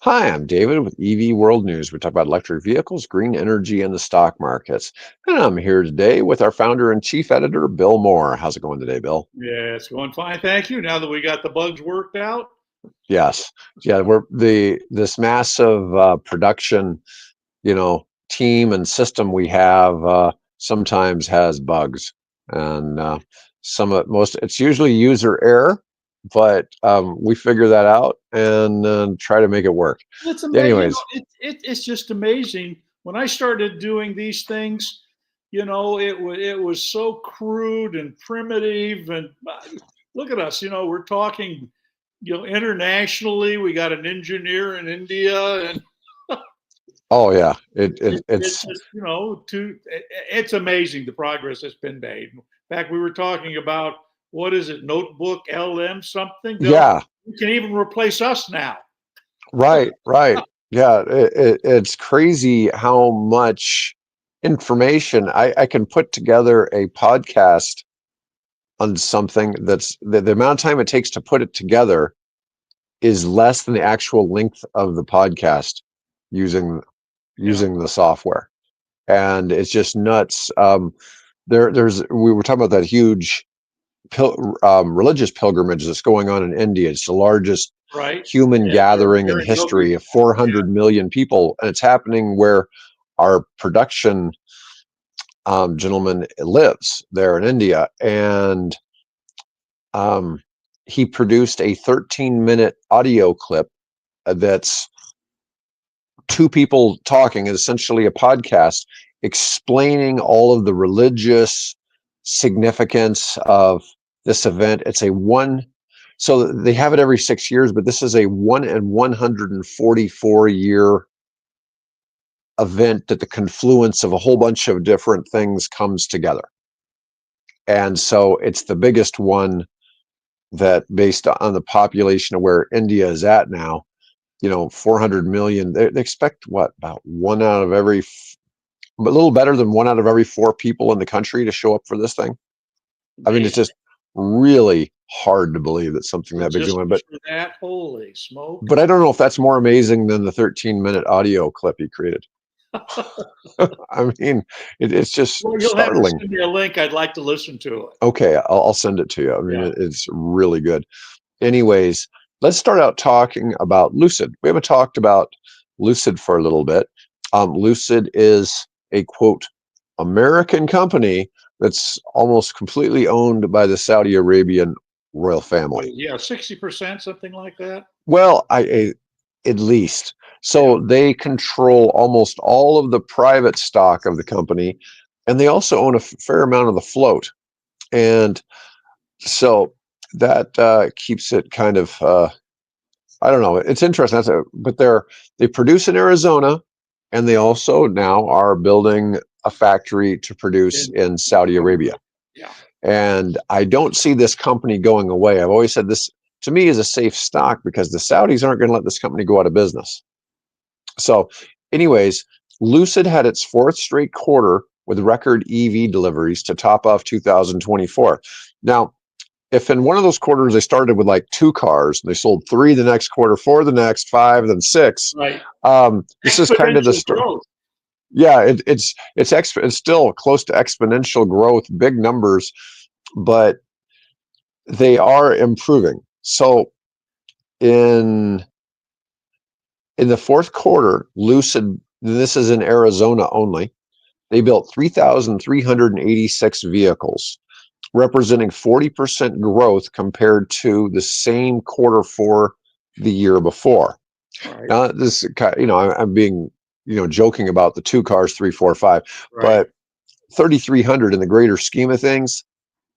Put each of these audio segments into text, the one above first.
Hi, I'm David with EV World News. We talk about electric vehicles, green energy, and the stock markets. And I'm here today with our founder and chief editor, Bill Moore. How's it going today, Bill? Yeah, it's going fine. Thank you. Now that we got the bugs worked out. Yes. Yeah, we're this massive production, team and system we have sometimes has bugs. And some of most it's usually user error, but we figure that out and try to make it work. It's amazing. Anyways, It's just amazing. When I started doing these things, it was so crude and primitive. And look at us. We're talking, internationally. We got an engineer in India, and oh yeah, it, it, it it's it's just it's amazing the progress that's been made. In fact, we were talking about what is it, notebook LM something. yeah. You can even replace us now. Right, right. Yeah, it's crazy how much information I can put together a podcast on something that's the amount of time it takes to put it together is less than the actual length of the podcast using Yeah. using the software. And it's just nuts. There's we were talking about that huge religious pilgrimage that's going on in India. It's the largest Right. human Yeah, gathering in they're in no history good. of 400 million people, and it's happening where our production gentleman lives there in India, and um, he produced a 13-minute audio clip that's two people talking, essentially a podcast, explaining all of the religious significance of this event. It's a one, so they have it every 6 years, but this is a 1 in 144 year event that the confluence of a whole bunch of different things comes together. And so it's the biggest one that, based on the population of where India is at now, 400 million, they expect what, about one out of every, a little better than one out of every four people in the country to show up for this thing. I mean, it's Amazing. just really hard to believe that something that big is going, Logistics for that. Holy smoke. but I don't know if that's more amazing than the 13-minute audio clip he created. I mean, it's just Well, you'll have to startling. send me a link. I'd like to listen to it. Okay, I'll send it to you. I mean, Yeah. it's really good. Anyways, let's start out talking about Lucid. We haven't talked about Lucid for a little bit. Lucid is a quote American company that's almost completely owned by the Saudi Arabian royal family. Yeah, 60%, something like that. Well, at least. Yeah. So they control almost all of the private stock of the company, and they also own a fair amount of the float. And so that keeps it kind of I don't know. It's interesting. But they produce in Arizona, and they also now are building a factory to produce In in Saudi Saudi Arabia. Arabia. Yeah. And I don't see this company going away. I've always said this to me is a safe stock because the Saudis aren't going to let this company go out of business. So, anyways, Lucid had its fourth straight quarter with record EV deliveries to top off 2024. Now, if in one of those quarters they started with like two cars and they sold three the next quarter, four the next, five, then six, Right. this is kind of the Exponential story. growth. Yeah, it's still close to exponential growth, big numbers, but they are improving. So in in the fourth quarter, Lucid, this is in Arizona only, they built 3,386 vehicles, representing 40% growth compared to the same quarter for the year before. Right. Now, this, I'm being, joking about the two cars, three, four, five, Right. but 3,300 in the greater scheme of things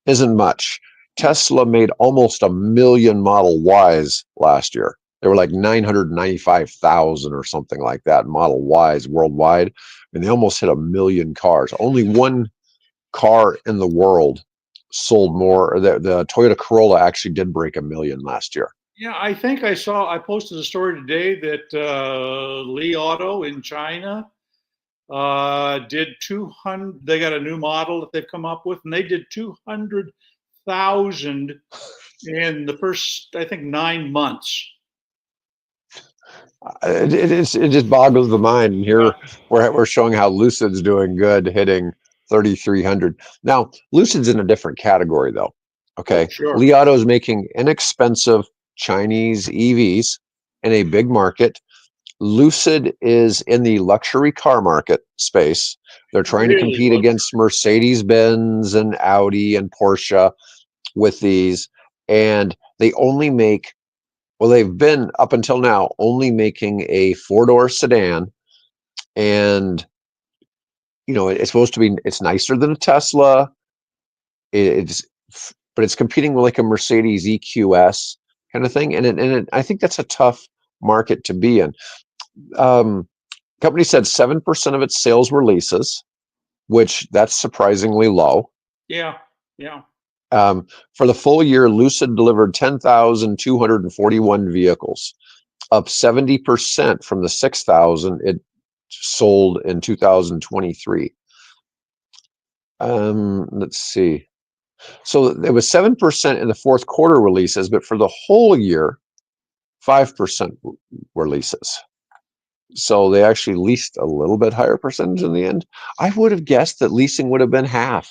isn't much. Tesla made almost a million Model Ys last year. They were like 995,000 or something like that Model Ys worldwide. And they almost hit a million cars. Only one car in the world sold more. The Toyota Corolla actually did break a million last year. Yeah, I think I posted a story today that Li Auto in China did 200. They got a new model that they've come up with, and they did 200,000 in the first, I think, 9 months. It just boggles the mind. And Yeah. here we're showing how Lucid's doing good, hitting 3,300. Now, Lucid's in a different category, though. Oh, Okay, sure. Li Auto's making inexpensive Chinese EVs in a big market. Lucid is in the luxury car market space. They're trying to Really compete looks. against Mercedes-Benz and Audi and Porsche with these, and they only make, well, they've been up until now only making a four-door sedan, and it's supposed to be, it's nicer than a Tesla. It's but it's competing with like a Mercedes EQS kind of thing, and I think that's a tough market to be in. Um, Company said 7% of its sales were leases, which that's surprisingly low. Yeah. Yeah. For the full year, Lucid delivered 10,241 vehicles, up 70% from the 6,000 it sold in 2023. Let's see. So it was 7% in the fourth quarter releases, but for the whole year, 5% were leases. So they actually leased a little bit higher percentage in the end. I would have guessed that leasing would have been half,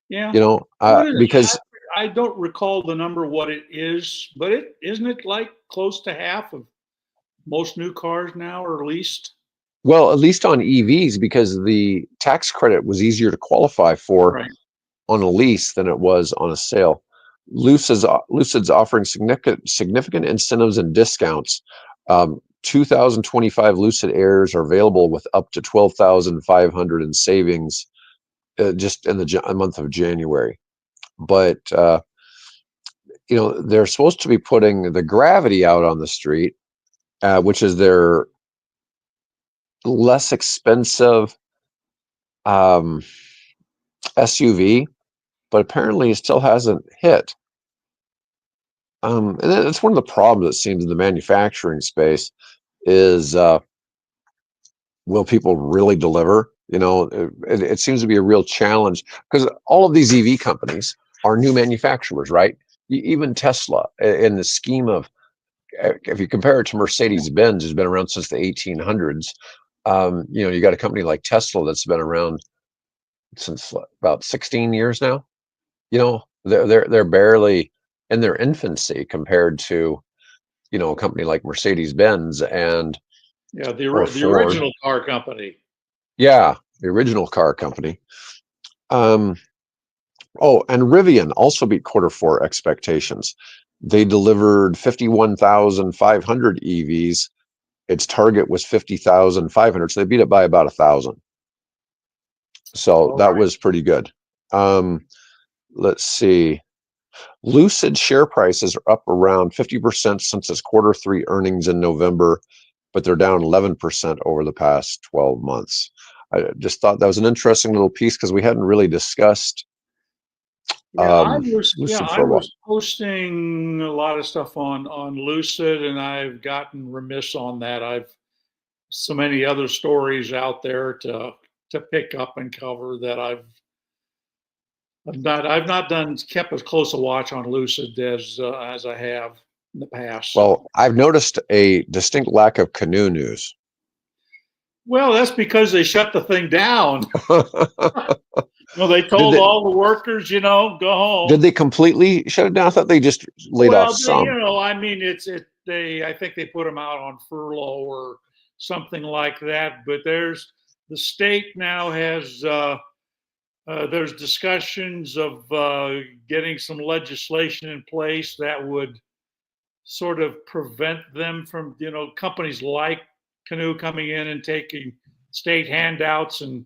Yeah. What is because, I don't recall the number what it is, but it isn't it like close to half of most new cars now are leased? well, at least on EVs, because the tax credit was easier to qualify for Right. on a lease than it was on a sale. Lucid's offering significant incentives and discounts. 2025 Lucid Airs are available with up to 12,500 in savings just in the month of January. But they're supposed to be putting the Gravity out on the street, which is their less expensive um, SUV, but apparently it still hasn't hit. And that's one of the problems, it seems, in the manufacturing space is, will people really deliver? It seems to be a real challenge because all of these EV companies are new manufacturers, right? Even Tesla, in the scheme of, if you compare it to Mercedes-Benz, has been around since the 1800s. You got a company like Tesla that's been around since about 16 years now. They're barely in their infancy compared to a company like Mercedes-Benz and Yeah, or the Ford. original car company. Yeah, the original car company. Um, oh, and Rivian also beat quarter four expectations. They delivered 51,500 EVs. Its target was 50,500, so they beat it by about 1,000. So All that right. was pretty good. Let's see. Lucid share prices are up around 50% since its quarter three earnings in November, but they're down 11% over the past 12 months. I just thought that was an interesting little piece because we hadn't really discussed Lucid I for a while. was posting a lot of stuff on Lucid, and I've gotten remiss on that. I've so many other stories out there to pick up and cover that I've not done kept as close a watch on Lucid as I have in the past. So, Well, I've noticed a distinct lack of canoe news. well, that's because they shut the thing down. Well, they did told they all the workers, go did home. they completely shut it down? I thought they just laid off Well, some. I mean, I think they put them out on furlough or something like that. But the state now has there's discussions of getting some legislation in place that would sort of prevent them from, companies like Canoe coming in and taking state handouts and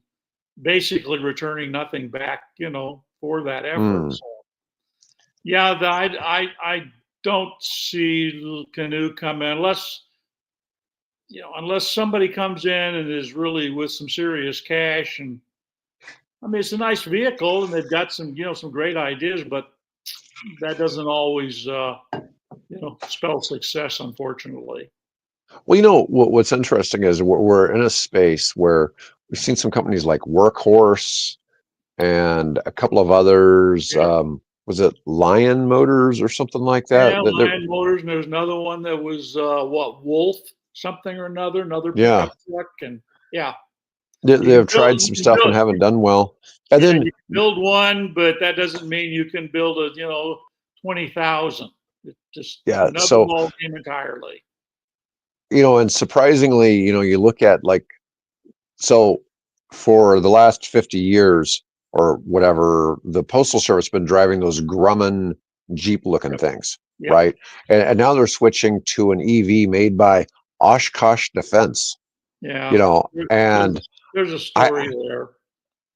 basically returning nothing back, for that effort. Mm. So, yeah, I don't see Canoe come in unless somebody comes in and is really with some serious cash. And I mean, it's a nice vehicle and they've got some, some great ideas, but that doesn't always, spell success, unfortunately. Well, what's interesting is we're in a space where we've seen some companies like Workhorse and a couple of others. Yeah. was it Lion Motors or something like that? Yeah, Lion Motors, and there's another one that was Wolf something or another Yeah, pickup truck, and yeah, they've tried some stuff and haven't done well. And yeah, then, you can build one, but that doesn't mean you can build 20,000. It's just yeah, another so, ball game entirely. and surprisingly, you look at like, so for the last 50 years or whatever, the Postal Service has been driving those Grumman Jeep looking Yep. things, Yep. right? And now they're switching to an EV made by Oshkosh Defense, Yeah. and There's a I, story there.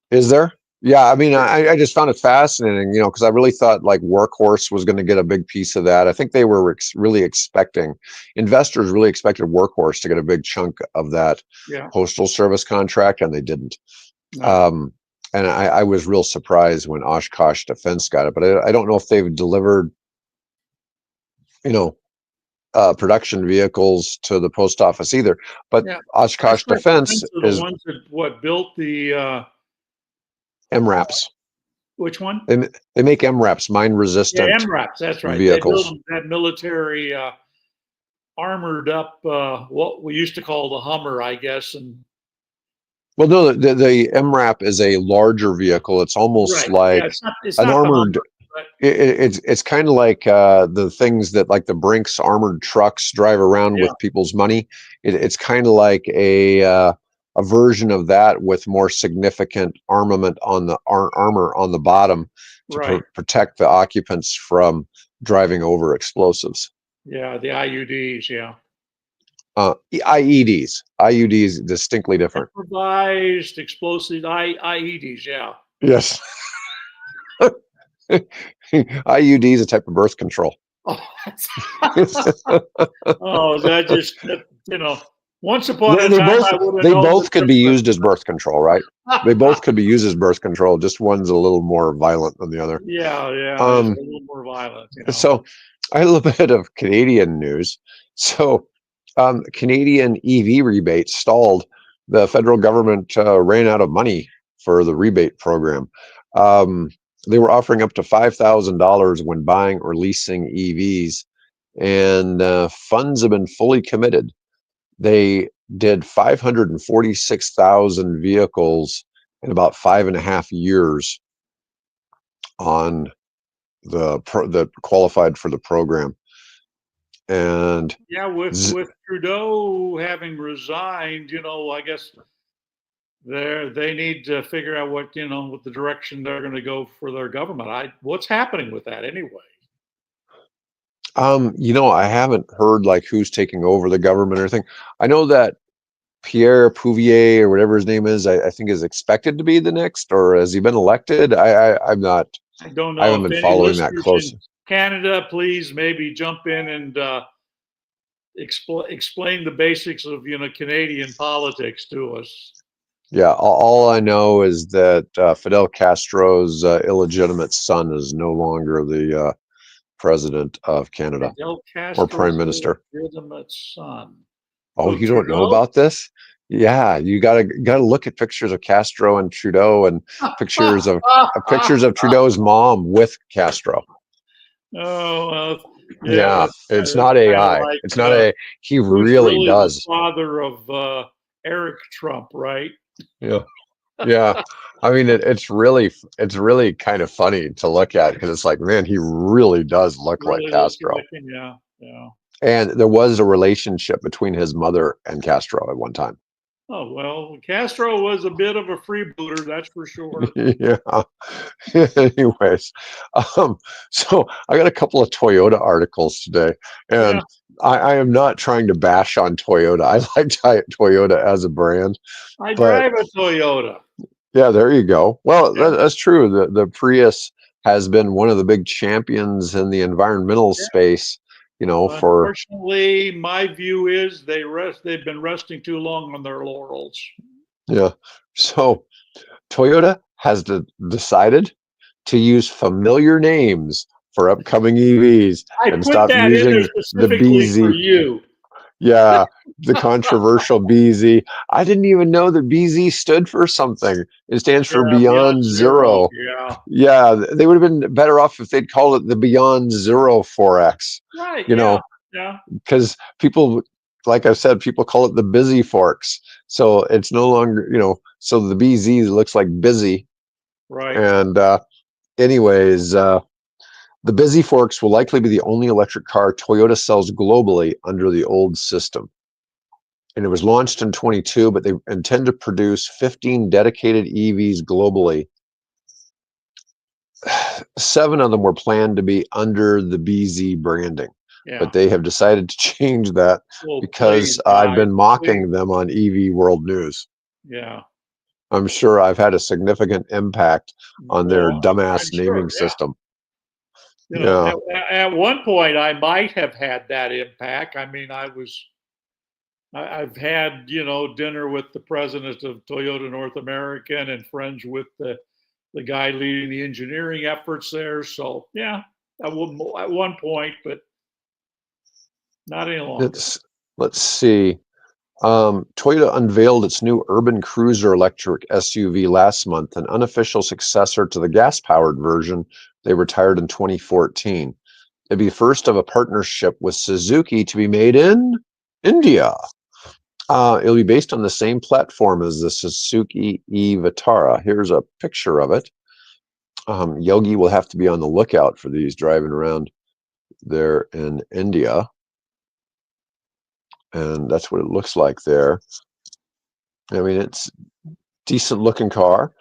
is there? Yeah, I mean, I just found it fascinating, because I really thought like Workhorse was going to get a big piece of that. I think they were really expecting, investors really expected Workhorse to get a big chunk of that Yeah. Postal Service contract, and they didn't. No. And I was real surprised when Oshkosh Defense got it, but I don't know if they've delivered, you know, production vehicles to the post office either. But Yeah. Oshkosh Oshkosh Defense Defense are the is ones that built the MRAPs. which one? They make MRAPs, mine Yeah, resistant MRAPs. That's right. They built vehicles. that military armored up what we used to call the Hummer, I guess. And Well, no, the MRAP is a larger vehicle. It's almost right, yeah, like it's an not the armored. Hummer, but It's kind of like the things that like the Brinks armored trucks drive around yeah, with people's money. It's kind of like a version of that with more significant armament on the armor on the bottom to right. protect the occupants from driving over explosives. Yeah, the IUDs. Yeah, IEDs distinctly different. improvised explosive IEDs. Yeah. Yes. IUD is a type of birth control. Oh, oh, that just Once upon a They time, both I would have they known the both could be difference. used as birth control, right? They both could be used as birth control. Just one's a little more violent than the other. Yeah, yeah, it's a Um, little more violent. so I had a little bit of Canadian news. So Canadian EV rebate stalled. The federal government ran out of money for the rebate program. Um, they were offering up to $5,000 when buying or leasing EVs, and funds have been fully committed. They did 546,000 vehicles in about 5.5 years on that qualified for the program. And Yeah, with Trudeau having resigned, I guess they need to figure out what the direction they're going to go for their government. What's happening with that anyway? I haven't heard like who's taking over the government or anything. I know that Pierre Pouvier or whatever his name is, I think is expected to be the next, or has he been elected? I'm not. I don't I know haven't if been any following that listeners in close. Canada, please maybe jump in and explain the basics of Canadian politics to us. Yeah, all I know is that Fidel Castro's illegitimate son is no longer the president of Canada Fidel or prime Castro's minister. illegitimate son. Oh, Who, you don't know Trudeau? about this? Yeah, you gotta look at pictures of Castro and Trudeau and pictures of Trudeau's mom with Castro. Oh, yeah, Yeah, it's that's not kind of AI. like It's not a. He who's really really the does. father of Eric Trump, right? Yeah, yeah. I mean, it's really kind of funny to look at because it's like, man, he really does look like Really looks Castro. like him, yeah, yeah. And there was a relationship between his mother and Castro at one time. Oh well, Castro was a bit of a freebooter, that's for sure. Yeah. Anyways, um, so I got a couple of Toyota articles today, Yeah, and I am not trying to bash on Toyota. I like Toyota as a brand, I but drive a Toyota. yeah, there you go. Well, Yeah, that's true. The Prius has been one of the big champions in the environmental yeah. space, for Unfortunately, my view is they've been resting too long on their laurels. yeah. So Toyota has decided to use familiar names for upcoming EVs I and put stop that in there using the specifically for BZ. you. Yeah, the controversial BZ. I didn't even know that BZ stood for something. It stands Yeah, for Beyond Beyond Zero. Zero. Yeah. Yeah, they would have been better off if they'd call it the Beyond Zero 4X, Right. you Yeah. know, Yeah. because people, like I said, people call it the busy forks. So it's no longer, so the BZ looks like busy. Right. And anyways, the busy forks will likely be the only electric car Toyota sells globally under the old system. And it was launched in 22, but they intend to produce 15 dedicated EVs globally. 7 of them were planned to be under the BZ branding, but Yeah. they have decided to change that Oh, because please, I've guys. been Please. mocking them on EV World News. Yeah. I'm sure I've had a significant impact on their Well, I'm dumbass sure. naming Yeah. system. Yeah. At one point, I might have had that impact. I mean, I've had, dinner with the president of Toyota North America and friends with the guy leading the engineering efforts there. So, yeah, at one point, but not any longer. Let's see. Toyota unveiled its new urban cruiser electric SUV last month, an unofficial successor to the gas-powered version they retired in 2014. It'd be the first of a partnership with Suzuki to be made in India. It'll be based on the same platform as the Suzuki e-Vitara. Here's a picture of it. Yogi will have to be on the lookout for these driving around there in India. And that's what it looks like there. I mean, it's decent looking car.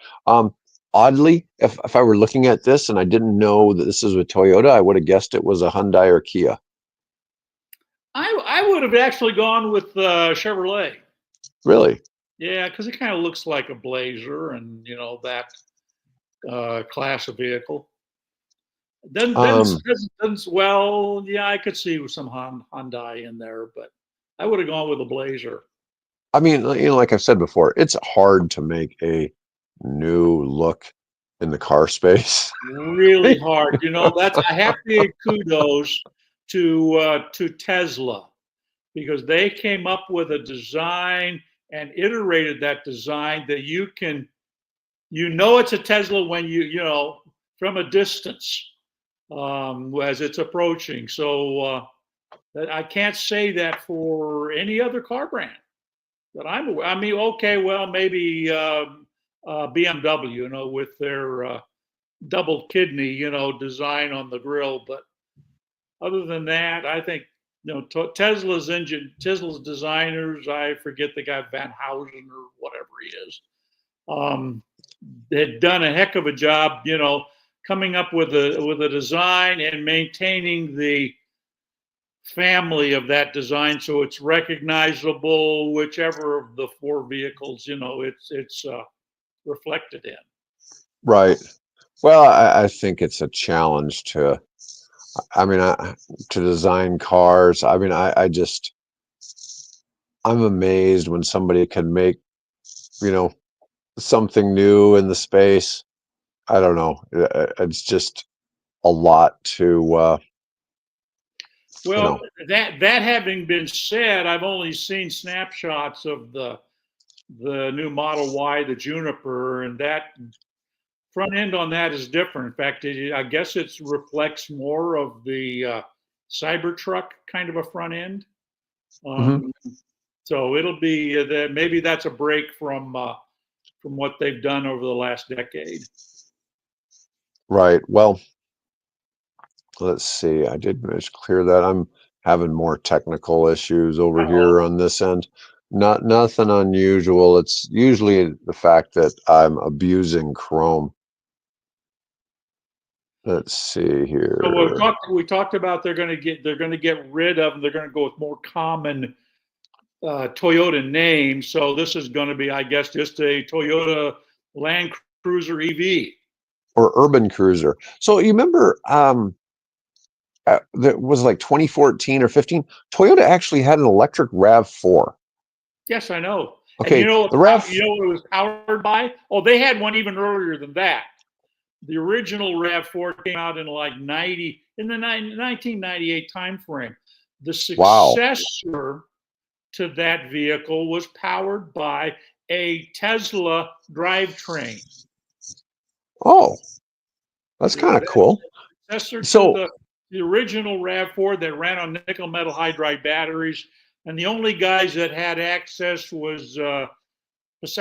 Oddly, if I were looking at this and I didn't know that this is a Toyota, I would have guessed it was a Hyundai or Kia. I would have actually gone with Chevrolet. Really? Yeah, because it kind of looks like a Blazer and, that class of vehicle. Um, Well, yeah, I could see some Hyundai in there, but I would have gone with a Blazer. I mean, like I've said before, it's hard to make a new look in the car space. Really hard. I have to give kudos to Tesla because they came up with a design and iterated that design that it's a Tesla when from a distance as it's approaching. So I can't say that for any other car brand that I'm aware. I mean, okay, well, maybe BMW, with their double kidney, design on the grill. But other than that, I think Tesla's designers. I forget the guy Van Housen or whatever he is. Um, had done a heck of a job, coming up with a design and maintaining the family of that design so it's recognizable whichever of the 4 vehicles it's reflected in. Right. Well, I think it's a challenge I mean, to design cars. I mean, I'm amazed when somebody can make, you know, something new in the space. I don't know. It's just a lot to, you Well, know. that having been said, I've only seen snapshots of the new Model Y, the Juniper, and that front end on that is different. In fact, I guess it reflects more of the Cybertruck kind of a front end. Mhm. Um, so it'll be that maybe that's a break from what they've done over the last decade. Right. Well, let's see. I did manage to clear that. I'm having more technical issues over Uh-oh. here on this end. Nothing unusual. It's usually the fact that I'm abusing Chrome. Let's see So here. we talked about they're going to get rid of, they're going to go with more common Toyota names. So this is going to be, I guess, just a Toyota Land Cruiser EV. Or Urban Cruiser. So you remember that was like 2014 or 15. Toyota actually had an electric RAV4. Yes, I know. And Okay, the RAV. you know what it was powered by? Oh, they had one even earlier than that. The original RAV4 came out in like 1998 timeframe. The Wow. successor to that vehicle was powered by a Tesla drivetrain. Oh, that's Yeah, kind of cool. successor to So, the original RAV4 that ran on nickel metal hydride batteries, and the only guys that had access was I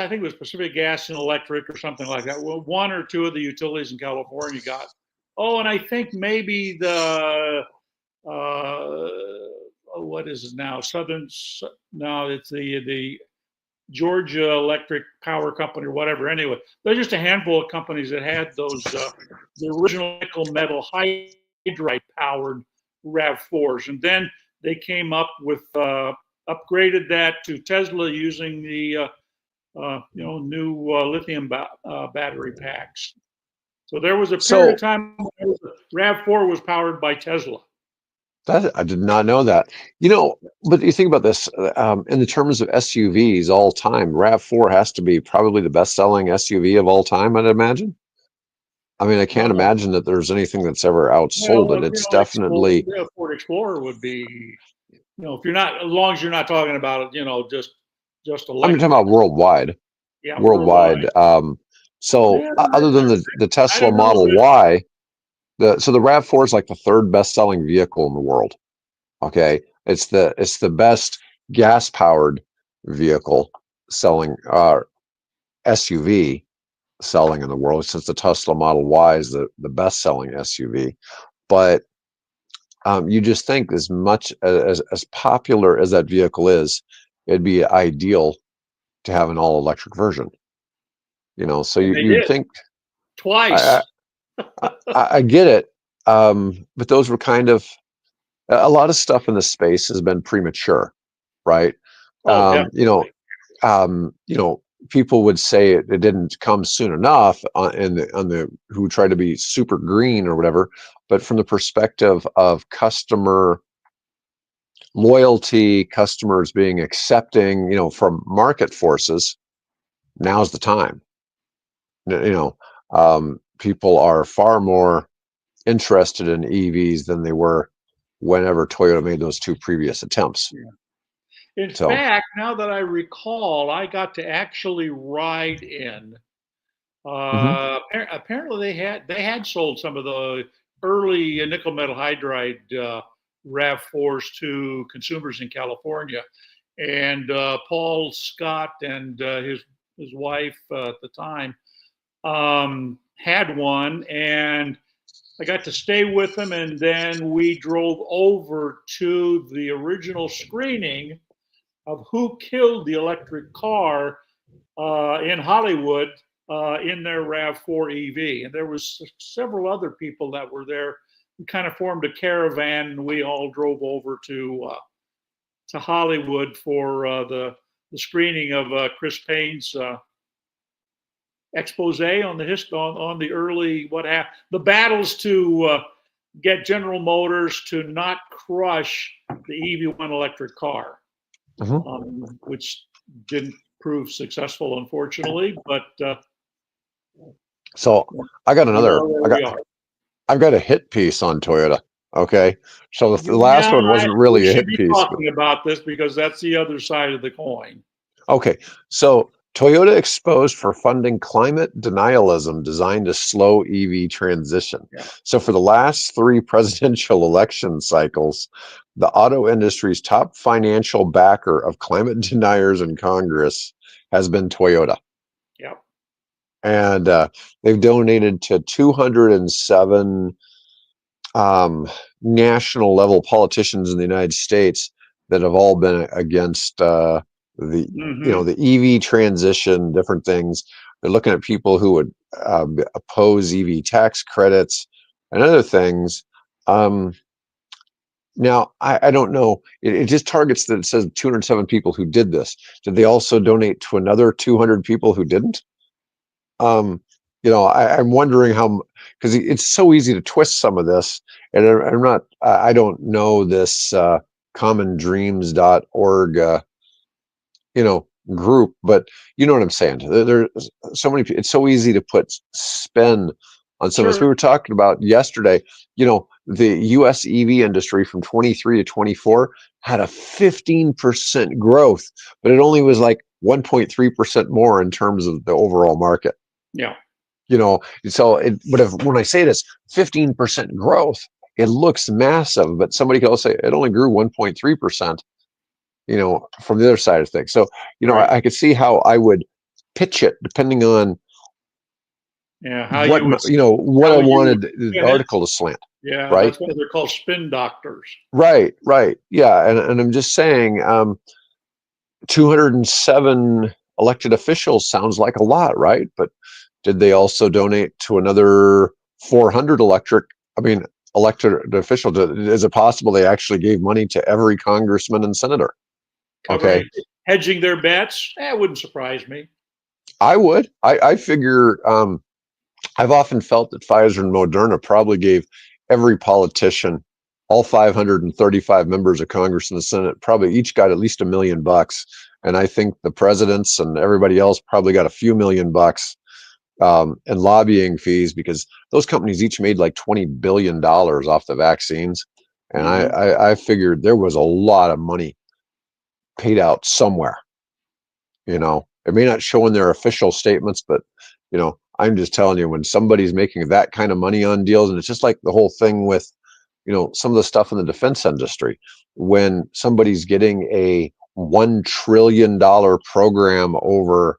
think it was Pacific Gas and Electric or something like that. Well, one or two of the utilities in California got. Oh, and I think maybe the what is it now? Southern. No, it's the Georgia Electric Power Company or whatever. Anyway, there's just a handful of companies that had those the original nickel metal hydride powered RAV4s, and then they came up with upgraded that to Tesla using the new lithium battery packs. So there was a period so of time when RAV4 was powered by Tesla. that I did not know that. But you think about this in the terms of SUVs all time, RAV4 has to be probably the best-selling SUV of all time, I'd imagine. I mean, I can't imagine that there's anything that's ever outsold it. Well, It's definitely. Ford Explorer would be, if you're not, as long as you're not talking about, just I'm talking electric. about worldwide. Yeah, worldwide. Worldwide. So Yeah, other than the I Tesla don't know Model that. Y, the RAV4 is like the third best-selling vehicle in the world. Okay, it's the best gas-powered vehicle selling SUV selling in the world, since the Tesla Model Y is the best-selling SUV. But you just think, as much as popular as that vehicle is, it'd be ideal to have an all-electric version. So And they you'd did think. I, twice. I get it, but those were kind of a lot of stuff in the space has been premature, right? Oh, Um, you know, definitely. people would say it didn't come soon enough on the who try to be super green or whatever. But from the perspective of customer loyalty, customers being accepting, from market forces, now's the time. People are far more interested in EVs than they were whenever Toyota made those two previous attempts. Yeah. In So, fact, now that I recall, I got to actually ride in. mhm. Apparently, they had sold some of the early nickel metal hydride RAV4s to consumers in California, and Paul Scott and his wife at the time had one, and I got to stay with them, and then we drove over to the original screening of Who Killed the Electric Car in Hollywood in their RAV4 EV, and there was several other people that were there. We kind of formed a caravan, and we all drove over to Hollywood for the screening of Chris Payne's expose on the early the battles to get General Motors to not crush the EV1 electric car, Mhm. which didn't prove successful, unfortunately. But So I got we are another. where we are. I've got a hit piece on Toyota. Okay, so the last Yeah, one wasn't we really a should hit be piece, but talking about this because that's the other side of the coin. okay. So Toyota exposed for funding climate denialism designed to slow EV transition. Yeah. So for the last three presidential election cycles, the auto industry's top financial backer of climate deniers in Congress has been Toyota. Yeah. And they've donated to 207 national level politicians in the United States that have all been against the Mm-hmm. the EV transition, different things. They're looking at people who would oppose EV tax credits and other things. Now, I don't know. It just targets that. It says 207 people who did this. Did they also donate to another 200 people who didn't? Um, I'm wondering how, because it's so easy to twist some of this, and I'm not, I don't know this commondreams.org, group, but you know what I'm saying. There's so many, it's so easy to put spin on some of this. We Sure. were talking about yesterday, the US EV industry from 23 to 24 had a 15% growth, but it only was like 1.3% more in terms of the overall market. Yeah. So when I say this 15% growth, it looks massive, but somebody could also say it only grew 1.3%, from the other side of things. So, Right. I could see how I would pitch it depending on Yeah. what How I you would wanted the spin it. article to slant, Yeah. right? That's why they're called spin doctors. Right, right. Yeah. And I'm just saying, 207 elected officials sounds like a lot, right? But did they also donate to another 400 elected officials? Is it possible they actually gave money to every congressman and senator? Okay. Covering, hedging their bets. That wouldn't surprise me. I would. I figure, I've often felt that Pfizer and Moderna probably gave every politician, all 535 members of Congress and the Senate, probably each got at least $1 million. And I think the presidents and everybody else probably got a few $1 million in lobbying fees, because those companies each made like $20 billion off the vaccines. And Mhm. I figured there was a lot of money paid out somewhere. It may not show in their official statements, but I'm just telling you, when somebody's making that kind of money on deals, and it's just like the whole thing with, some of the stuff in the defense industry, when somebody's getting a $1 trillion program over,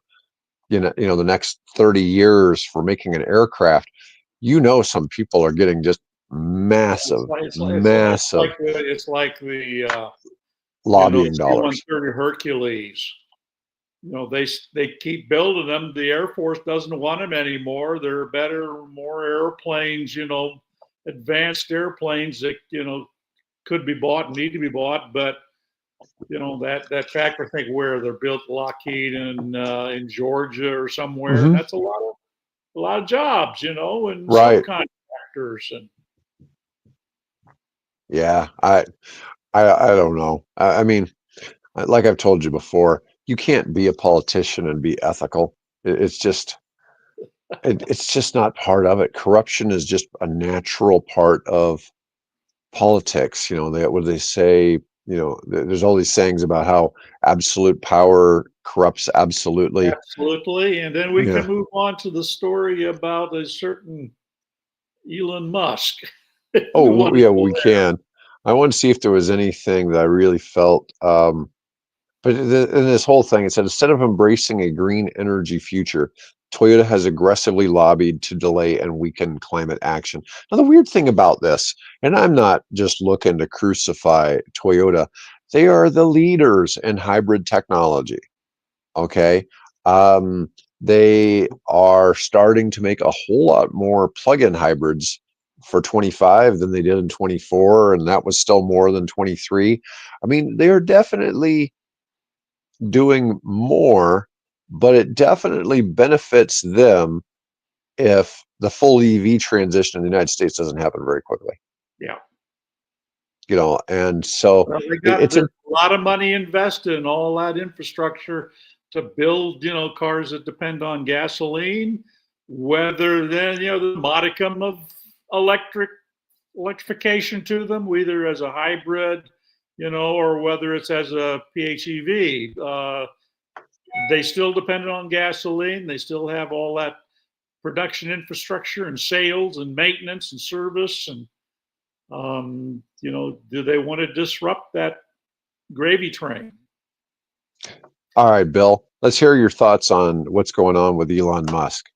the next 30 years for making an aircraft, some people are getting just massive, massive It's like the lobbying dollars. C-130 Hercules. They keep building them. The Air Force doesn't want them anymore. There are better, more airplanes. Advanced airplanes that could be bought and need to be bought. But that factory, I think where they're built, Lockheed in Georgia or somewhere, and Hmm. that's a lot of jobs. And Right. subcontractors and Yeah. I don't know. I mean, like I've told you before, you can't be a politician and be ethical. It's just not part of it. Corruption is just a natural part of politics. What do they say? There's all these sayings about how absolute power corrupts absolutely. absolutely. And then we Yeah. can move on to the story about a certain Elon Musk. Oh, You want to yeah, go we can. I want to see if there was anything that I really felt. But in this whole thing, it said instead of embracing a green energy future, Toyota has aggressively lobbied to delay and weaken climate action. Now, the weird thing about this, and I'm not just looking to crucify Toyota, they are the leaders in hybrid technology. Okay. Um, they are starting to make a whole lot more plug-in hybrids for 25 than they did in 24, and that was still more than 23. I mean, they are definitely doing more, but it definitely benefits them if the full EV transition in the United States doesn't happen very quickly. there. Yeah. And so Well, it's there's a a lot of money invested in all that infrastructure to build, cars that depend on gasoline, whether then, the modicum of electrification to them, either as a hybrid, or whether it's as a PHEV. They still depend on gasoline. They still have all that production infrastructure and sales and maintenance and service. And, do they want to disrupt that gravy train? all right, Bill. Let's hear your thoughts on what's going on with Elon Musk.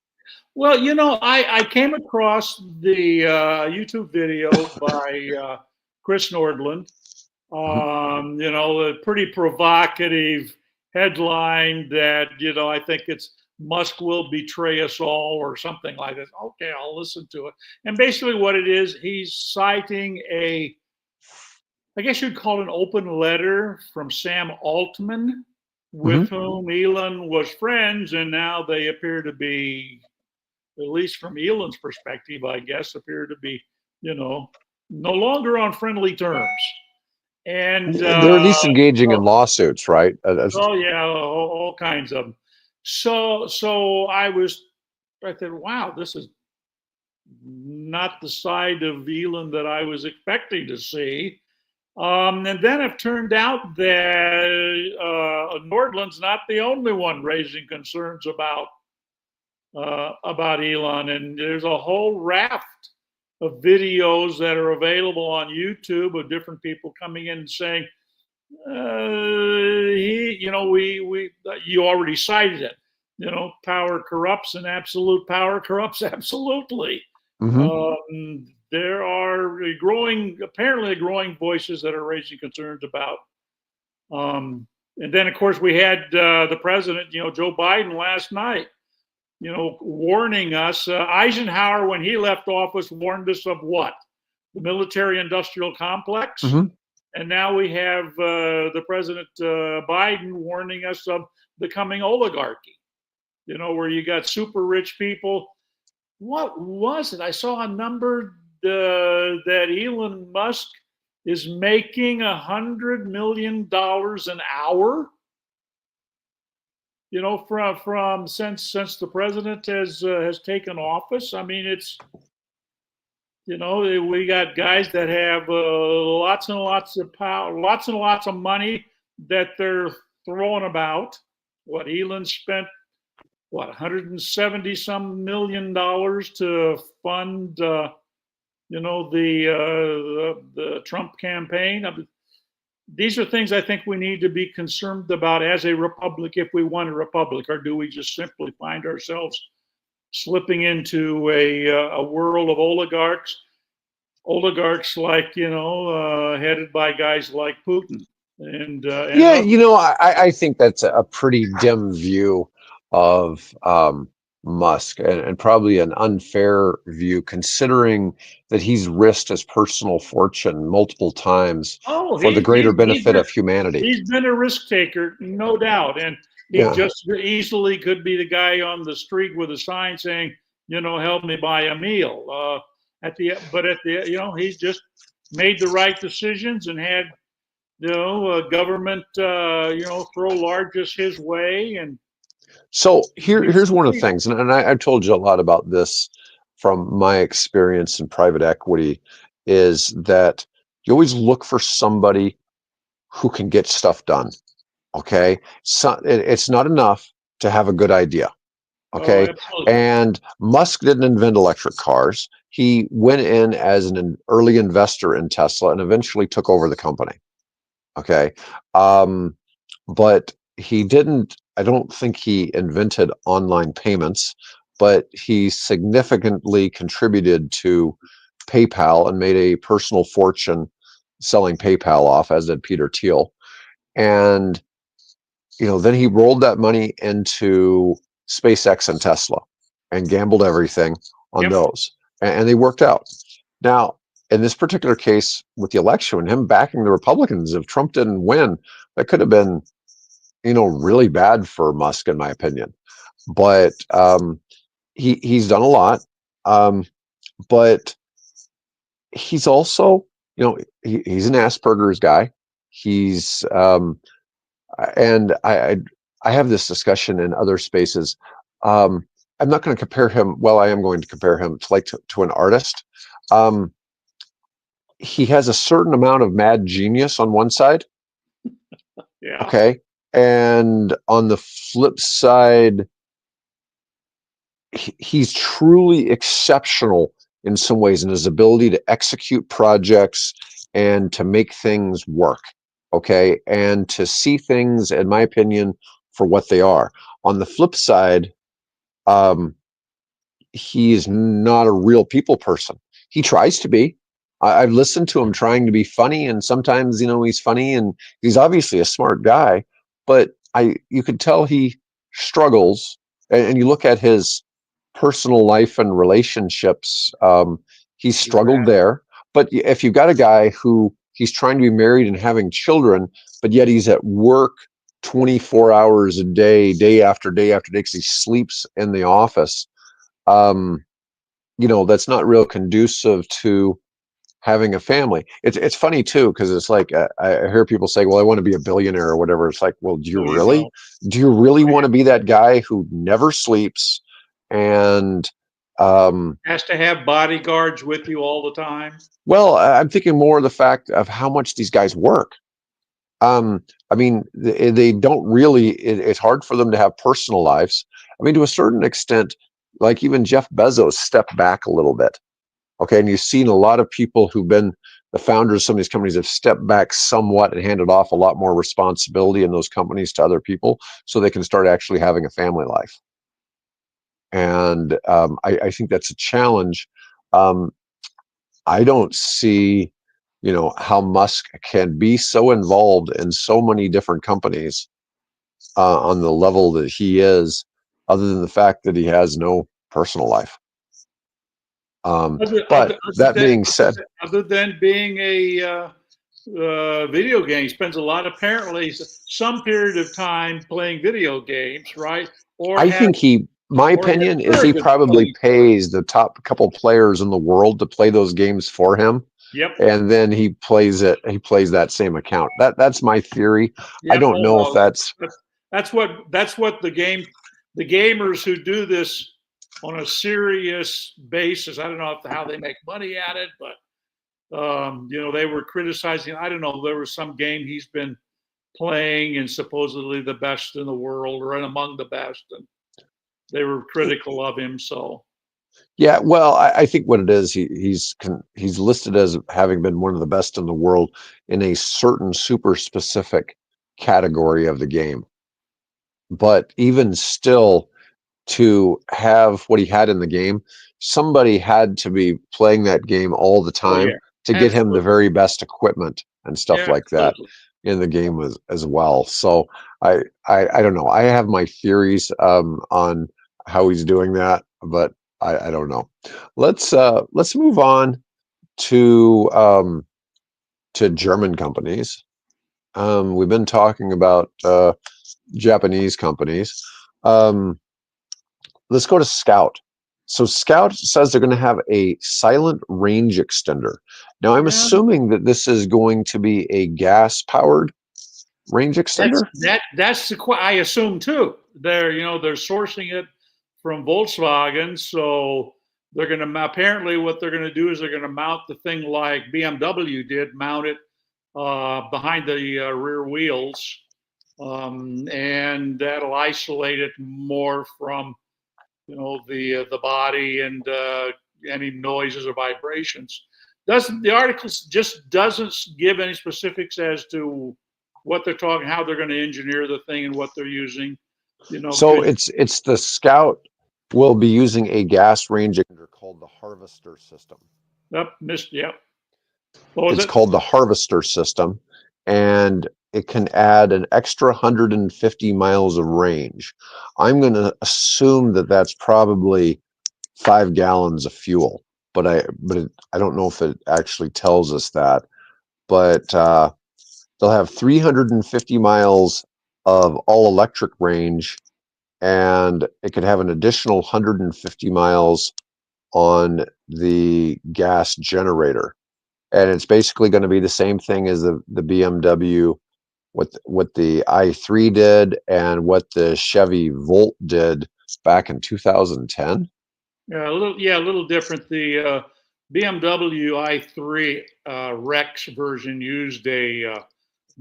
Well, I came across the YouTube video by Chris Nordland. Mhm. A pretty provocative headline that, I think it's Musk will betray us all or something like that. Okay, I'll listen to it. And basically, what it is, he's citing I guess you'd call it an open letter from Sam Altman, Mhm. with whom Elon was friends, and now they appear to be, at least from Elon's perspective, I guess, appear to be, no longer on friendly terms. And They're at least engaging in lawsuits, right? oh yeah, all kinds of them. So I thought, wow, this is not the side of Elon that I was expecting to see. And then it turned out that Nordland's not the only one raising concerns about Elon, and there's a whole raft of videos that are available on YouTube of different people coming in and saying, you already cited it. Power corrupts, and absolute power corrupts absolutely. Mm-hmm. There are apparently growing voices that are raising concerns about. And then, of course, we had the president, Joe Biden, last night, warning us. Eisenhower, when he left office, warned us of what? The military-industrial complex. Mm-hmm. And now we have the President Biden warning us of the coming oligarchy, where you got super rich people. What was it? I saw a number that Elon Musk is making $100 million an hour. From since the president has taken office. I mean, it's we got guys that have lots and lots of power, lots and lots of money that they're throwing about. What Elon spent, 170 some million dollars to fund, the Trump campaign. These are things I think we need to be concerned about as a republic, if we want a republic, or do we just simply find ourselves slipping into a world of oligarchs like, headed by guys like Putin. And I think that's a pretty dim view of Musk, and probably an unfair view, considering that he's risked his personal fortune multiple times for the greater benefit of humanity. He's been a risk taker, no doubt. And he just easily could be the guy on the street with a sign saying, help me buy a meal. He's just made the right decisions and had, government, throw largesse his way. And so here's one of the things, and I've told you a lot about this from my experience in private equity, is that you always look for somebody who can get stuff done. Okay, so it's not enough to have a good idea. Okay, and Musk didn't invent electric cars. He went in as an early investor in Tesla and eventually took over the company. Okay, but he didn't. I don't think he invented online payments, but he significantly contributed to PayPal and made a personal fortune selling PayPal off, as did Peter Thiel. And then he rolled that money into SpaceX and Tesla and gambled everything on those, and they worked out. Now, in this particular case with the election, him backing the Republicans, if Trump didn't win, that could have been, really bad for Musk, in my opinion. But he's done a lot, but he's also, he's an Asperger's guy. He's and I have this discussion in other spaces. I'm not going to compare him. Well, I am going to compare him to an artist. He has a certain amount of mad genius on one side. Yeah. Okay. And on the flip side, he's truly exceptional in some ways in his ability to execute projects and to make things work. Okay. And to see things, in my opinion, for what they are. On the flip side, he is not a real people person. He tries to be. I've listened to him trying to be funny, and sometimes, he's funny, and he's obviously a smart guy, but you could tell he struggles. And you look at his personal life and relationships, he's struggled there. But if you've got a guy who he's trying to be married and having children, but yet he's at work 24 hours a day, day after day after day, because he sleeps in the office, that's not real conducive to having a family. It's funny too, because it's like I hear people say, well, I want to be a billionaire or whatever. It's like, well, do you really want to be that guy who never sleeps and Has to have bodyguards with you all the time. Well, I'm thinking more of the fact of how much these guys work. I mean, they don't really, it's hard for them to have personal lives. I mean, to a certain extent, like even Jeff Bezos stepped back a little bit. Okay. And you've seen a lot of people who've been the founders of some of these companies have stepped back somewhat and handed off a lot more responsibility in those companies to other people so they can start actually having a family life. And I think that's a challenge. Um, I don't see, how Musk can be so involved in so many different companies on the level that he is, other than the fact that he has no personal life. Other, But other, other that than being said, other than being a video game, he spends a lot, apparently, some period of time playing video games, right? Or I has think my or has opinion is he surrogates probably playing for him. pays the top couple players in the world to play those games for him. Yep. And then he plays that same account. That's my theory. I Yep. don't Oh know if no. that's That's what the gamers who do this on a serious basis. I don't know how they make money at it, but they were criticizing. I don't know. There was some game he's been playing and supposedly the best in the world or among the best, and they were critical of him. So yeah, well, I think what it is, he's listed as having been one of the best in the world in a certain super specific category of the game. But even still, to have what he had in the game, somebody had to be playing that game all the oh time yeah, to get him the absolutely, very best equipment and stuff yeah, like that absolutely. in the game as well. So I don't know. I have my theories on how he's doing that, but I don't know. Let's move on to German companies. We've been talking about Japanese companies. Um, let's go to Scout. So Scout says they're going to have a silent range extender. Now I'm Yeah, assuming that this is going to be a gas powered range that's extender. that's the I assume too. They're sourcing it from Volkswagen, so they're going to apparently what they're going to do is they're going to mount the thing like BMW did, mount it behind the rear wheels, and that'll isolate it more from the body and any noises or vibrations. Doesn't the article just doesn't give any specifics as to what they're talking, how they're going to engineer the thing, and what they're using. So Because it's the Scout will be using a gas range extender called the Harvester system. yep, missed. Yep. What was It's it? called the Harvester system, and it can add an extra 150 miles of range. I'm going to assume that that's probably 5 gallons of fuel, but I don't know if it actually tells us that. But they'll have 350 miles of all electric range, and it could have an additional 150 miles on the gas generator. And it's basically going to be the same thing as the BMW, what the i3 did and what the Chevy Volt did back in 2010. A little different. The BMW i3 Rex version used a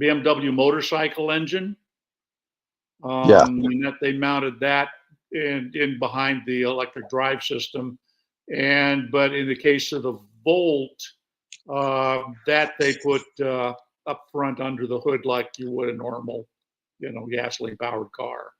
BMW motorcycle engine, Yeah. and that they mounted that in behind the electric drive system. But in the case of the Volt, that they put up front under the hood like you would a normal, gasoline powered car.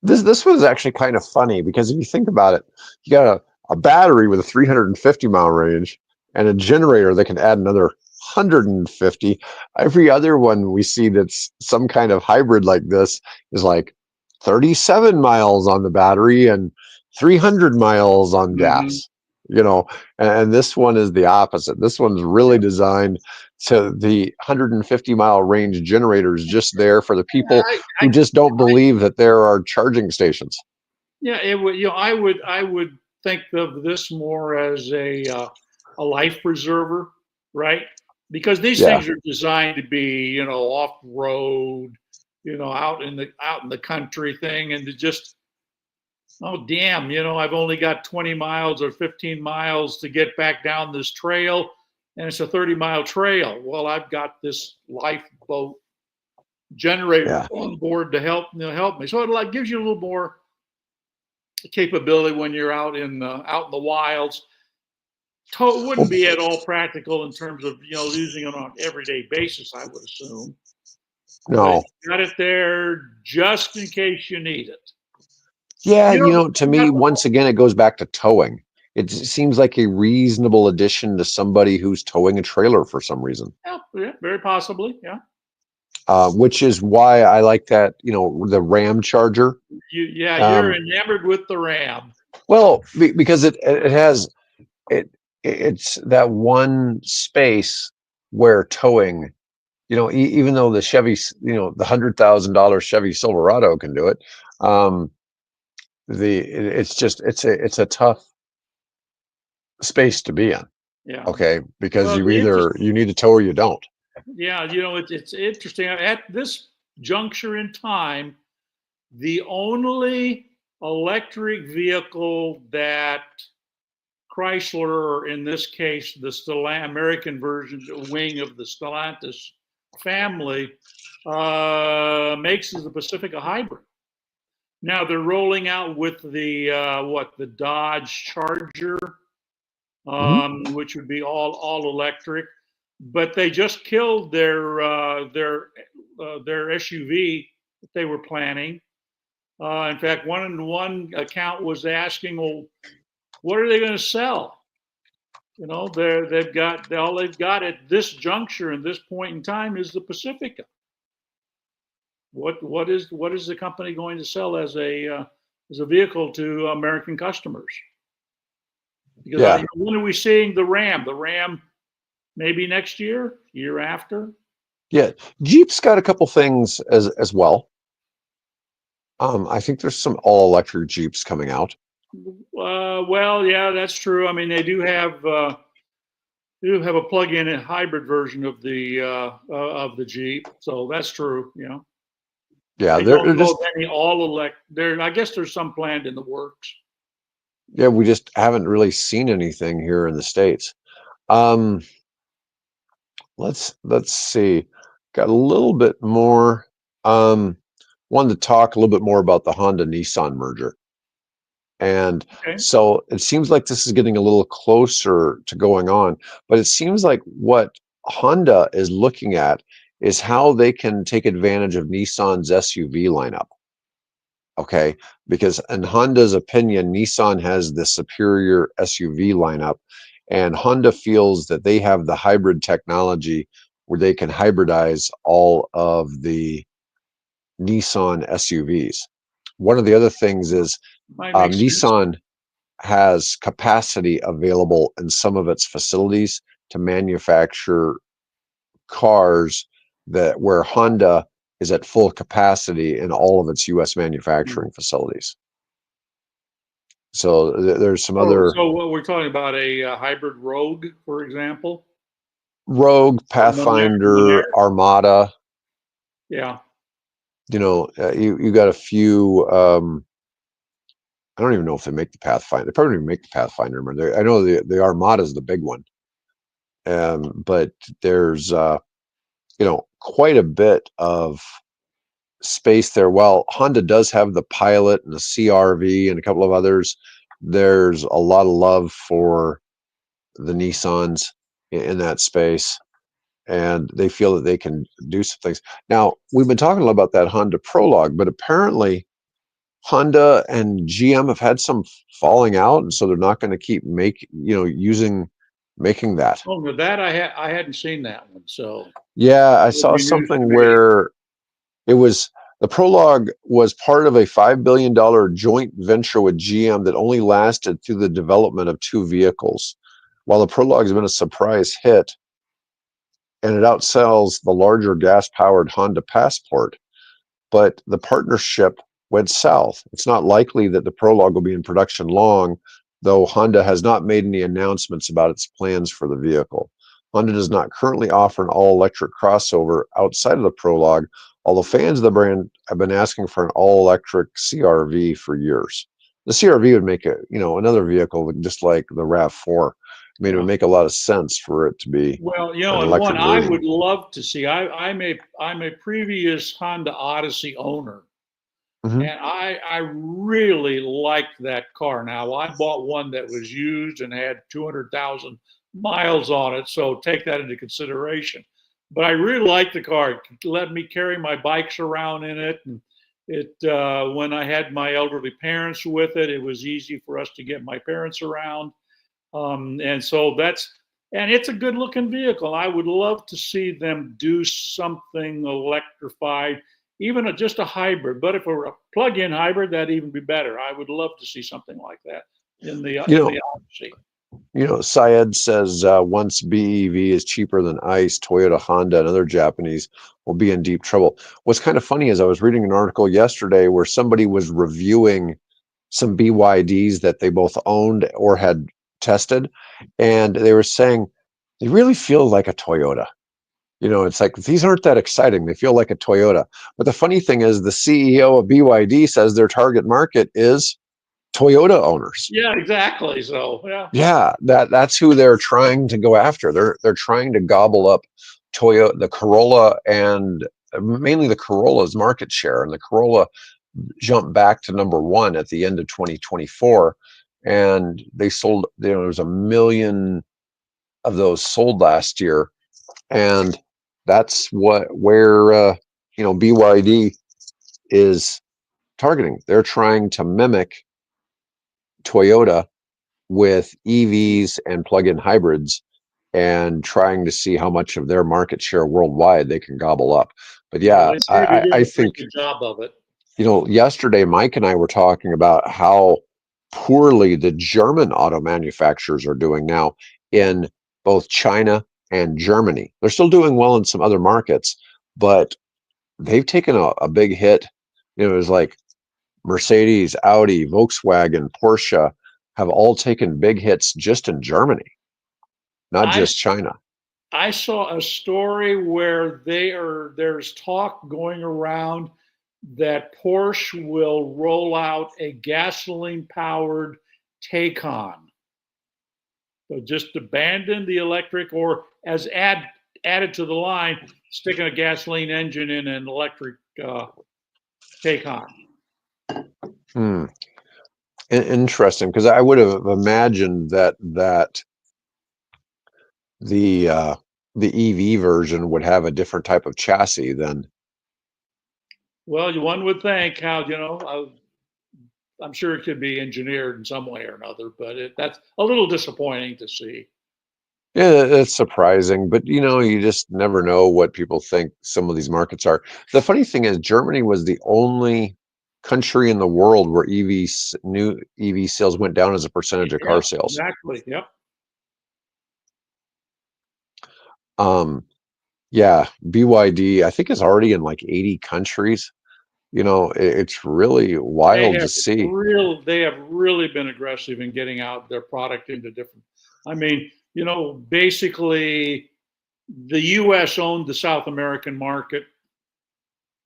This was actually kind of funny because if you think about it, you got a battery with a 350-mile range and a generator that can add another 150. Every other one we see that's some kind of hybrid like this is like 37 miles on the battery and 300 miles on Mm-hmm. gas, you know, and this one is the opposite. This one's really designed to the 150-mile range generator is just there for the people I, who I, just don't believe that there are charging stations. yeah, it would. I would think of this more as a life preserver, right? Because these Yeah. things are designed to be, off road, out in the country thing, and to just Oh, damn, I've only got 20 miles or 15 miles to get back down this trail, and it's a 30-mile trail. Well, I've got this lifeboat generator Yeah. on board to help me. So it like gives you a little more capability when you're out in the wilds. Wouldn't Well, be at all practical in terms of using it on an everyday basis, I would assume. But no. you got it there just in case you need it. Yeah, You know, to me, once again, it goes back to towing. It seems like a reasonable addition to somebody who's towing a trailer for some reason. yeah, very possibly, yeah. Which is why I like that, the Ram Charger. You're Um, enamored with the Ram. well, because it has it it's that one space where towing, even though the Chevy, the $100,000 Chevy Silverado can do it, um, it's just it's a tough space to be in. Yeah. Okay, because Well, the interest, you need to tow or you don't. yeah, it's interesting. At this juncture in time, the only electric vehicle that Chrysler, or in this case, the American version wing of the Stellantis family, makes is the Pacifica Hybrid. Now they're rolling out with the Dodge Charger, Hmm. which would be all electric, but they just killed their SUV that they were planning. In fact, one account was asking, well, what are they going to sell? They've got all they've got at this juncture and this point in time is the Pacifica. What is the company going to sell as a vehicle to American customers? Because Yeah, when are we seeing the Ram? The Ram maybe next year after. yeah. Jeep's got a couple things as well. I think there's some all electric Jeeps coming out. Well, yeah, that's true. I mean, they do have a plug-in and hybrid version of the Jeep, so that's true. Yeah, I they're don't know just of any all elect. There, I guess there's some planned in the works. yeah. We just haven't really seen anything here in the States. Um, let's see. Got a little bit more. Um, Wanted to talk a little bit more about the Honda Nissan merger. And Okay. so it seems like this is getting a little closer to going on, but it seems like what Honda is looking at is how they can take advantage of Nissan's SUV lineup. Okay. Because in Honda's opinion, Nissan has the superior SUV lineup, and Honda feels that they have the hybrid technology where they can hybridize all of the Nissan SUVs. One of the other things is Might make sense. Nissan has capacity available in some of its facilities to manufacture cars that where Honda is at full capacity in all of its US Hmm. manufacturing facilities. So there's some Oh, other so what we're talking about a hybrid Rogue, for example, Rogue, or Pathfinder, Monero. Armada, Yeah. you got a few I don't even know if they make the Pathfinder. They probably don't even make the Pathfinder anymore. I know the Armada is the big one. But there's quite a bit of space there. While Honda does have the Pilot and the CRV and a couple of others, there's a lot of love for the Nissans in that space, and they feel that they can do some things. Now, we've been talking a lot about that Honda Prologue, but apparently Honda and GM have had some falling out, and so they're not going to keep making that. Oh, no, that I hadn't seen that one, so Yeah, I it'll saw be news to something me. where it was the Prologue was part of a $5 billion joint venture with GM that only lasted through the development of two vehicles. While the Prologue has been a surprise hit and it outsells the larger gas-powered Honda Passport, but the partnership went south. It's not likely that the Prologue will be in production long, though Honda has not made any announcements about its plans for the vehicle. Honda does not currently offer an all-electric crossover outside of the Prologue, although fans of the brand have been asking for an all-electric CRV for years. the CRV would make another vehicle just like the RAV4. I mean, it would Yeah. make a lot of sense for it to be Well, an and one electric I version. would love to see. I'm a previous Honda Odyssey owner, Hmm. and I really liked that car. Now I bought one that was used and had 200,000 miles on it, so take that into consideration. But I really liked the car. It let me carry my bikes around in it, and when I had my elderly parents with it, it was easy for us to get my parents around. And so and it's a good looking vehicle. I would love to see them do something electrified, even just a hybrid. But if it were a plug-in hybrid, that'd even be better. I would love to see something like that You in know, the Odyssey. Syed says once BEV is cheaper than ICE, Toyota, Honda, and other Japanese will be in deep trouble. What's kind of funny is I was reading an article yesterday where somebody was reviewing some BYDs that they both owned or had tested, and they were saying they really feel like a Toyota. It's like these aren't that exciting. They feel like a Toyota. But the funny thing is, the CEO of BYD says their target market is Toyota owners. Yeah, exactly. So yeah, Yeah, that's who they're trying to go after. They're trying to gobble up the Corolla, and mainly the Corolla's market share. And the Corolla jumped back to number one at the end of 2024, and they sold. There was 1 million of those sold last year, and that's where BYD is targeting. They're trying to mimic Toyota with EVs and plug-in hybrids, and trying to see how much of their market share worldwide they can gobble up. But yeah, yeah, they seem to be I doing a pretty think, good job of it. yesterday Mike and I were talking about how poorly the German auto manufacturers are doing now in both China and Germany. They're still doing well in some other markets, but they've taken a big hit. It was like Mercedes, Audi, Volkswagen, Porsche have all taken big hits just in Germany, not I just China. I saw a story where there's talk going around that Porsche will roll out a gasoline powered Taycan. So just abandon the electric or added to the line, sticking a gasoline engine in an electric Taycan. Hmm. Interesting, because I would have imagined that the uh, the EV version would have a different type of chassis than. Well, one would think I'm sure it could be engineered in some way or another, but that's a little disappointing to see. Yeah, it's surprising, but you just never know what people think some of these markets are. The funny thing is, Germany was the only country in the world where new EV sales went down as a percentage of car Yep, sales. exactly. Yep. Um, yeah, BYD, I think is already in like 80 countries. It's really They wild to have see. they have really been aggressive in getting out their product into different. I mean, basically the U.S. owned the South American market.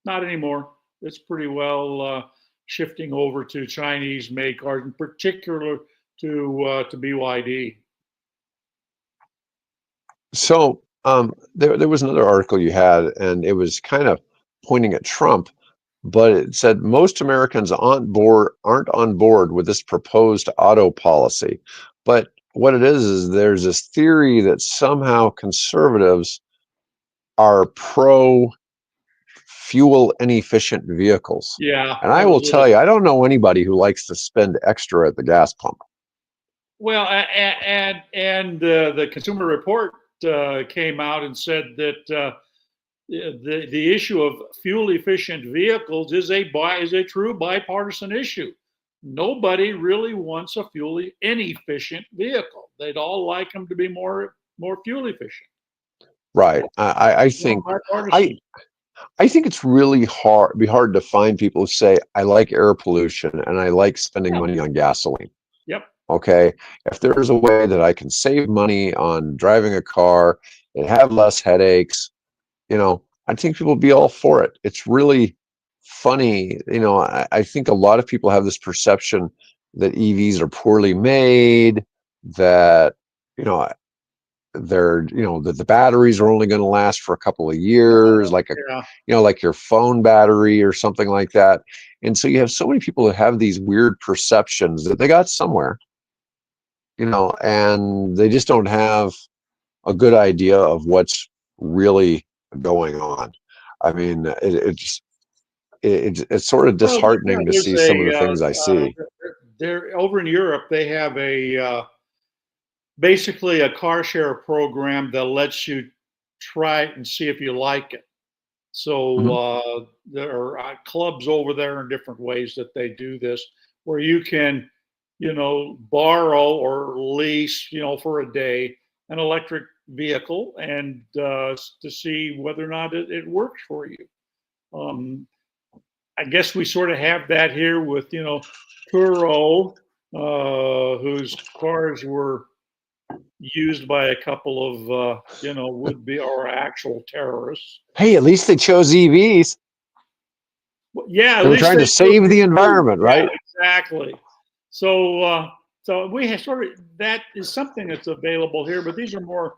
Not anymore. It's pretty well shifting over to Chinese made cars, in particular to BYD. So, there was another article you had, and it was kind of pointing at Trump, but it said most Americans aren't on board with this proposed auto policy. But what it is there's this theory that somehow conservatives are pro fuel inefficient vehicles. Yeah, And I I was will a little. tell you, I don't know anybody who likes to spend extra at the gas pump. Well, and the Consumer Report came out and said that the issue of fuel efficient vehicles is a true bipartisan issue. Nobody really wants a fuel inefficient vehicle. They'd all like them to be more fuel efficient. Right. I Well, think I bipartisan. I think it's really hard to find people who say I like air pollution and I like spending Yeah. money on gasoline. Yep. Okay. If there's a way that I can save money on driving a car and have less headaches, I think people will be all for it. It's really funny. I think a lot of people have this perception that EVs are poorly made, that you know they're that the batteries are only going to last for a couple of years, like a Yeah. like your phone battery or something like that. And so you have so many people that have these weird perceptions that they got somewhere, and they just don't have a good idea of what's really going on. I mean, it's sort of Well, yeah, disheartening to there's see some of the things I see. there over in Europe, they have basically a car share program that lets you try it and see if you like it. So Mhm. there are clubs over there in different ways that they do this, where you can, borrow or lease, for a day, an electric vehicle and to see whether or not it works for you. Um, I guess we sort of have that here with, Turo, whose cars were used by a couple of, would be or actual terrorists. Hey, at least they chose EVs. Well, yeah, at They were least trying they to still save do the too. environment, Yeah, right? exactly. So we have sort of that is something that's available here, but these are more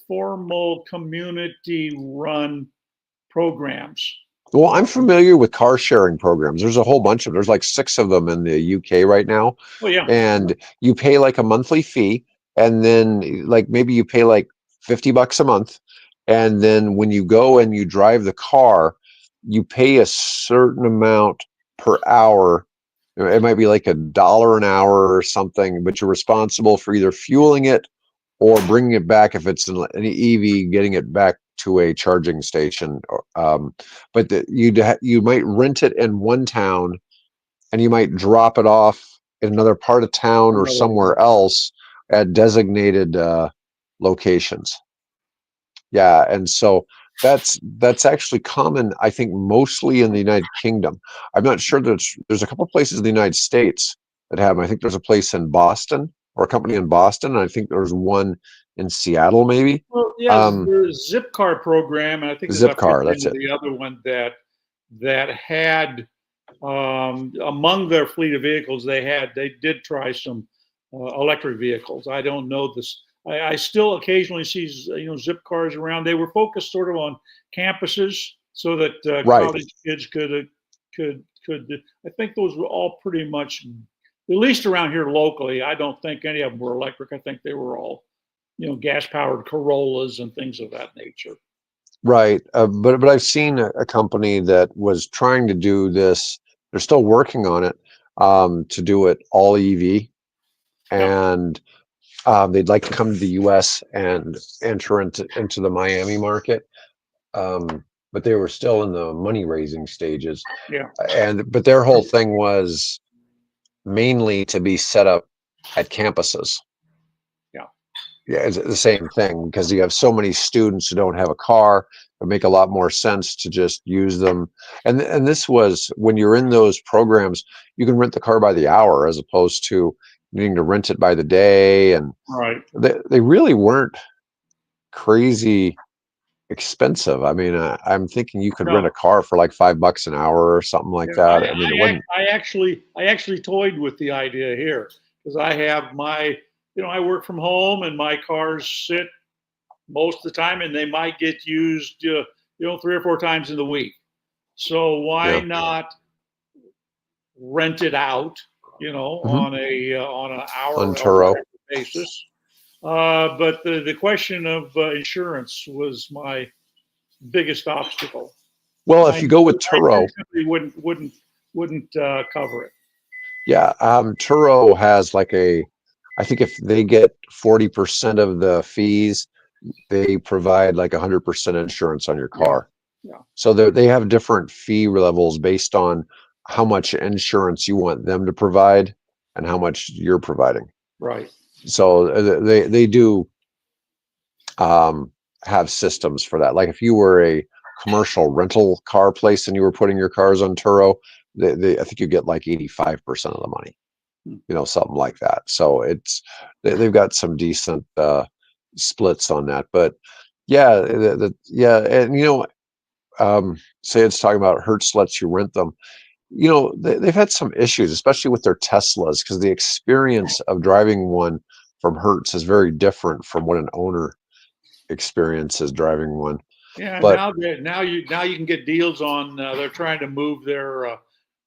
formal community-run programs. Well, I'm familiar with car sharing programs. There's a whole bunch of, there's like 6 of them in the UK right now. Oh yeah, And you pay like a monthly fee, and then like maybe you pay like $50 a month. And then when you go and you drive the car, you pay a certain amount per hour. It might be like $1 an hour or something, but you're responsible for either fueling it or bringing it back if it's an EV, getting it back to a charging station. But you might rent it in one town, and you might drop it off in another part of town or another one. somewhere else at designated locations. Yeah, and so that's actually common, I think, mostly in the United Kingdom. I'm not sure that there's a couple places in the United States that have them. I think there's a place in Boston, or a company in Boston, and I think there's one in Seattle, maybe. Well, yeah, Um, the Zipcar program, and I think as I fit Zipcar, that's into it. the other one that had among their fleet of vehicles they did try some electric vehicles. I don't know this. I still occasionally see zip cars around. They were focused sort of on campuses so that Right. college kids could. I think those were all pretty much, at least around here locally. I don't think any of them were electric. I think they were all gas powered Corollas and things of that nature. Right, but I've seen a company that was trying to do this. They're still working on it, to do it all EV, Yeah. and they'd like to come to the U.S. and enter into the Miami market. But they were still in the money raising stages, Yeah. but their whole thing was mainly to be set up at campuses. Yeah. Yeah, it's the same thing, because you have so many students who don't have a car. It make a lot more sense to just use them. And this was when you're in those programs, you can rent the car by the hour as opposed to needing to rent it by the day. And Right. they really weren't crazy expensive. I mean, I'm thinking you could rent a No. car for like $5 an hour or something like Yeah, that. I mean, it wasn't. I actually toyed with the idea here because I have my, I work from home and my cars sit most of the time and they might get used, 3 or 4 times in the week. So why Yeah. not rent it out, Hmm. on an hour On or Turo. whatever basis? But the question of insurance was my biggest obstacle. Well, if I you go with I knew Turo, somebody wouldn't cover it. yeah, Turo has like I think if they get 40% of the fees, they provide like 100% insurance on your Yeah, car. yeah, So they have different fee levels based on how much insurance you want them to provide and how much you're providing. right. So they do um, have systems for that. Like if you were a commercial rental car place and you were putting your cars on Turo, I think you get like 85% of the money, Hmm. something like that. So they've got some decent splits on that. But yeah, yeah, and say it's talking about Hertz lets you rent them. they've had some issues, especially with their Teslas, because the experience of driving one from Hertz is very different from what an owner experiences driving one. Yeah, But now you can get deals on. They're trying to move their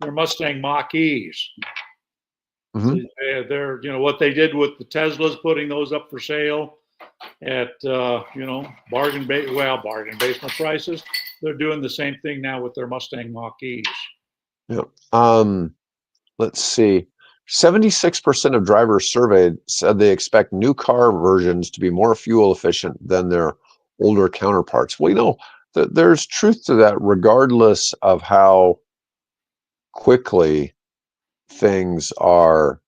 Mustang Mach-E's. mhm, They're what they did with the Teslas, putting those up for sale at bargain basement prices. They're doing the same thing now with their Mustang Mach-E's. yeah. Let's see. 76% of drivers surveyed said they expect new car versions to be more fuel efficient than their older counterparts. Well, there's truth to that, regardless of how quickly things are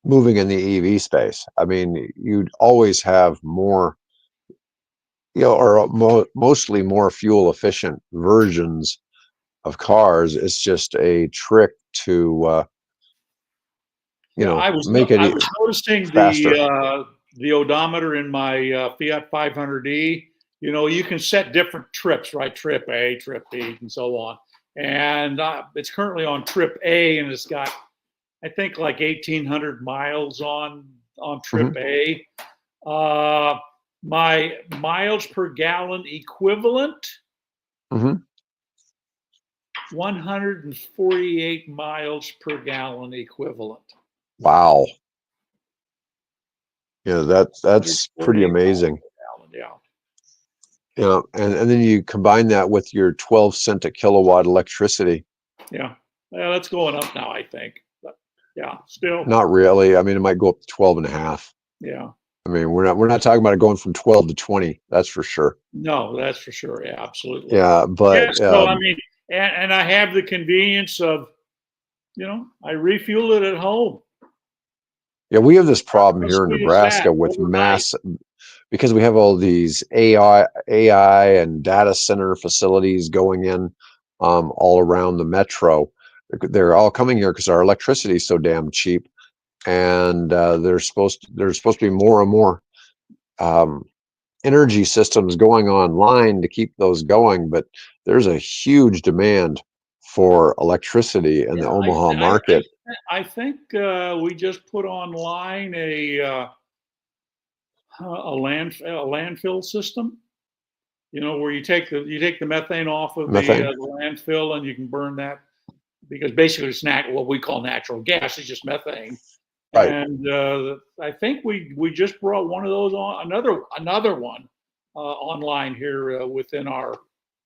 moving in the EV space. I mean, you'd always have more, or mostly more fuel efficient versions of cars. It's just a trick to, Yeah, make it I was noticing faster. the odometer in my Fiat 500e. You can set different trips, right? Trip A, trip B, and so on. And it's currently on trip A, and it's got, I think, like 1,800 miles on trip Mhm, A. My miles per gallon equivalent, mhm. 148 miles per gallon equivalent. Wow. That's pretty 148 miles amazing. per gallon, yeah. And then you combine that with your 12 cent a kilowatt electricity. Yeah. Yeah, that's going up now, I think. But yeah, still, Not really. I mean, it might go up to 12 and a half. yeah. I mean, we're not talking about it going from 12 to 20. That's for sure. No, that's for sure. Yeah, absolutely. Yeah, Yeah, but so I mean, and I have the convenience of, I refuel it at home. yeah, we have this problem How here in sweet is that? Nebraska with Overnight. because we have all these AI and data center facilities going in all around the metro. They're all coming here because our electricity is so damn cheap, and there's supposed to be more and more um, energy systems going online to keep those going. But there's a huge demand for electricity in Yeah, the Omaha market. I think we just put online a landfill system. Where you take the methane off of the Methane, landfill, and you can burn that, because basically it's what we call natural gas. It's just methane. right? And I think we just brought one of those on, another one online here within our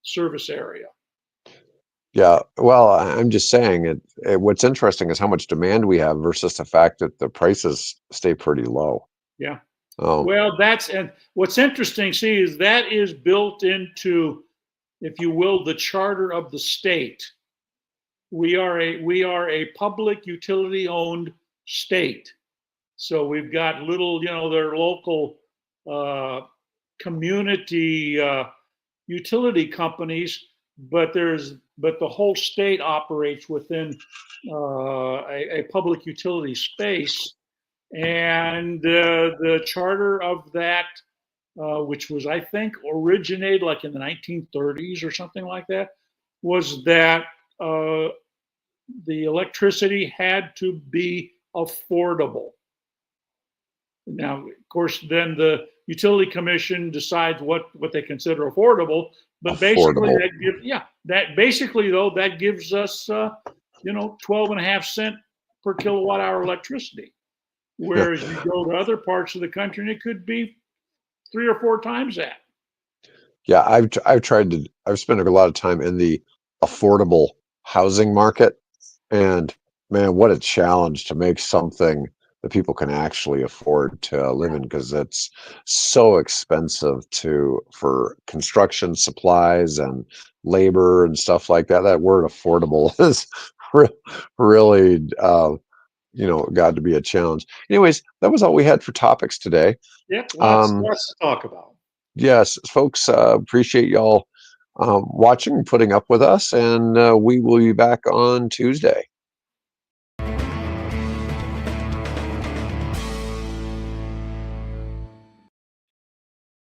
service area. Yeah. Well, I'm just saying what's interesting is how much demand we have versus the fact that the prices stay pretty low. Yeah. Oh, Well, and what's interesting, see, is that is built into, if you will, the charter of the state. We are a public utility owned state. So we've got their local uh, community utility companies, but the whole state operates within a public utility space, and the charter of that, which was, I think, originated like in the 1930s or something like that, was that the electricity had to be affordable. Now, of course, then the utility commission decides what they consider affordable, but basically affordable. that gives us 12 and a half cent per kilowatt hour electricity. Yeah. Whereas you go to other parts of the country and it could be 3 or 4 times that. Yeah. I've spent a lot of time in the affordable housing market, and man, what a challenge to make something that people can actually afford to live in, because it's so expensive for construction supplies and labor and stuff like that. That word affordable is really got to be a challenge. Anyways, that was all we had for topics today. Yep, lots Um, lots to talk about. yes, folks, appreciate y'all watching and putting up with us, and we will be back on Tuesday.